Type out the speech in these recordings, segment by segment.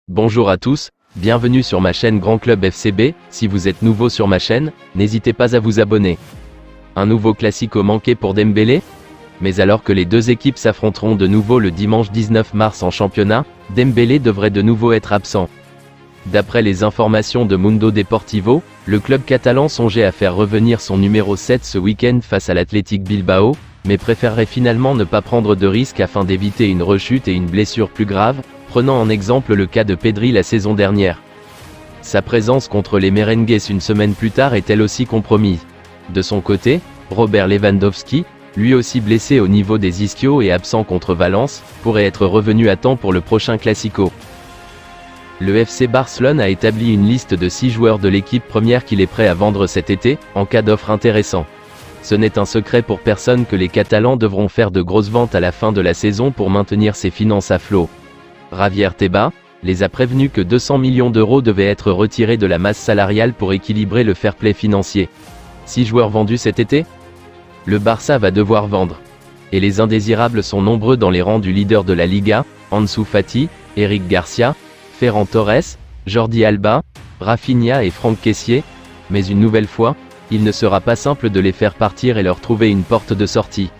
Bonjour à tous, bienvenue sur ma chaîne Grand Club FCB. Si vous êtes nouveau sur ma chaîne, n'hésitez pas à vous abonner. Un nouveau classico manqué pour Dembélé? Mais alors que les deux équipes s'affronteront de nouveau le dimanche 19 mars en championnat, Dembélé devrait de nouveau être absent. D'après les informations de Mundo Deportivo, le club catalan songeait à faire revenir son numéro 7 ce week-end face à l'Athletic Bilbao, mais préférerait finalement ne pas prendre de risques afin d'éviter une rechute et une blessure plus grave, prenant en exemple le cas de Pedri la saison dernière. Sa présence contre les Merengues une semaine plus tard est elle aussi compromise. De son côté, Robert Lewandowski, lui aussi blessé au niveau des ischios et absent contre Valence, pourrait être revenu à temps pour le prochain Classico. Le FC Barcelone a établi une liste de 6 joueurs de l'équipe première qu'il est prêt à vendre cet été, en cas d'offre intéressant. Ce n'est un secret pour personne que les Catalans devront faire de grosses ventes à la fin de la saison pour maintenir ses finances à flot. Javier Tebas les a prévenus que 200 millions d'euros devaient être retirés de la masse salariale pour équilibrer le fair play financier. 6 joueurs vendus cet été? Le Barça va devoir vendre. Et les indésirables sont nombreux dans les rangs du leader de la Liga, Ansu Fati, Eric Garcia, Ferran Torres, Jordi Alba, Rafinha et Franck Kessié, mais une nouvelle fois, il ne sera pas simple de les faire partir et leur trouver une porte de sortie.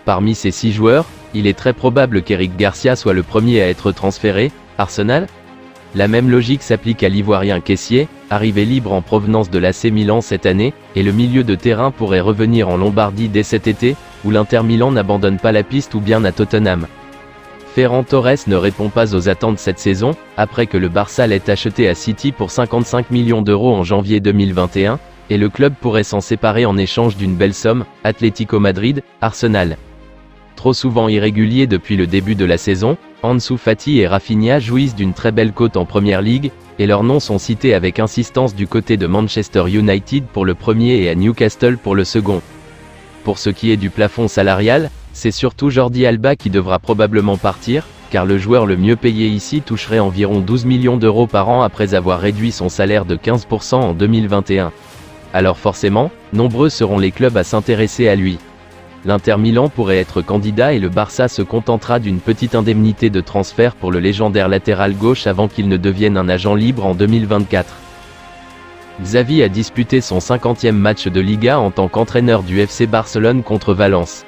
Parmi ces 6 joueurs, il est très probable qu'Eric Garcia soit le premier à être transféré. Arsenal? La même logique s'applique à l'Ivoirien Kessié, arrivé libre en provenance de l'AC Milan cette année, et le milieu de terrain pourrait revenir en Lombardie dès cet été, où l'Inter Milan n'abandonne pas la piste ou bien à Tottenham. Ferran Torres ne répond pas aux attentes cette saison, après que le Barça l'ait acheté à City pour 55 millions d'euros en janvier 2021, et le club pourrait s'en séparer en échange d'une belle somme, Atlético Madrid, Arsenal. Trop souvent irréguliers depuis le début de la saison, Ansu Fati et Rafinha jouissent d'une très belle cote en Première Ligue, et leurs noms sont cités avec insistance du côté de Manchester United pour le premier et à Newcastle pour le second. Pour ce qui est du plafond salarial, c'est surtout Jordi Alba qui devra probablement partir, car le joueur le mieux payé ici toucherait environ 12 millions d'euros par an après avoir réduit son salaire de 15% en 2021. Alors forcément, nombreux seront les clubs à s'intéresser à lui. L'Inter Milan pourrait être candidat et le Barça se contentera d'une petite indemnité de transfert pour le légendaire latéral gauche avant qu'il ne devienne un agent libre en 2024. Xavi a disputé son 50e match de Liga en tant qu'entraîneur du FC Barcelone contre Valence.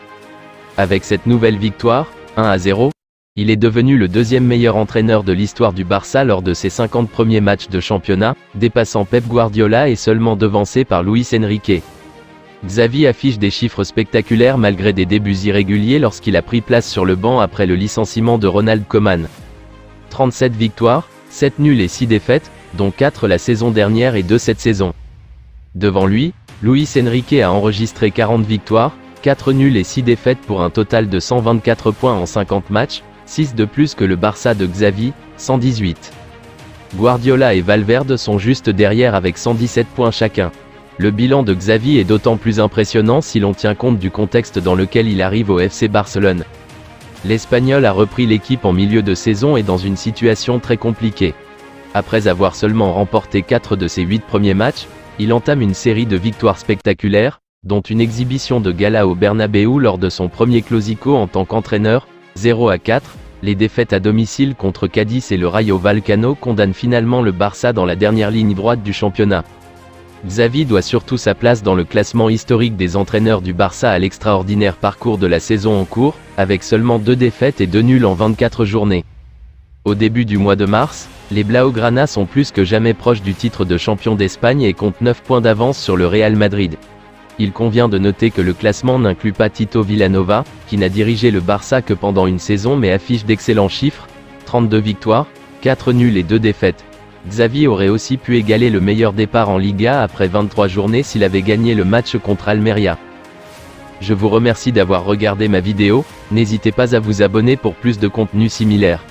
Avec cette nouvelle victoire, 1-0, il est devenu le deuxième meilleur entraîneur de l'histoire du Barça lors de ses 50 premiers matchs de championnat, dépassant Pep Guardiola et seulement devancé par Luis Enrique. Xavi affiche des chiffres spectaculaires malgré des débuts irréguliers lorsqu'il a pris place sur le banc après le licenciement de Ronald Koeman. 37 victoires, 7 nuls et 6 défaites, dont 4 la saison dernière et 2 cette saison. Devant lui, Luis Enrique a enregistré 40 victoires, 4 nuls et 6 défaites pour un total de 124 points en 50 matchs, 6 de plus que le Barça de Xavi, 118. Guardiola et Valverde sont juste derrière avec 117 points chacun. Le bilan de Xavi est d'autant plus impressionnant si l'on tient compte du contexte dans lequel il arrive au FC Barcelone. L'Espagnol a repris l'équipe en milieu de saison et dans une situation très compliquée. Après avoir seulement remporté 4 de ses 8 premiers matchs, il entame une série de victoires spectaculaires, dont une exhibition de gala au Bernabéu lors de son premier Classico en tant qu'entraîneur, 0-4, les défaites à domicile contre Cadiz et le Rayo Vallecano condamnent finalement le Barça dans la dernière ligne droite du championnat. Xavi doit surtout sa place dans le classement historique des entraîneurs du Barça à l'extraordinaire parcours de la saison en cours, avec seulement 2 défaites et 2 nuls en 24 journées. Au début du mois de mars, les Blaugrana sont plus que jamais proches du titre de champion d'Espagne et comptent 9 points d'avance sur le Real Madrid. Il convient de noter que le classement n'inclut pas Tito Vilanova, qui n'a dirigé le Barça que pendant une saison mais affiche d'excellents chiffres, 32 victoires, 4 nuls et 2 défaites. Xavi aurait aussi pu égaler le meilleur départ en Liga après 23 journées s'il avait gagné le match contre Almeria. Je vous remercie d'avoir regardé ma vidéo, n'hésitez pas à vous abonner pour plus de contenu similaire.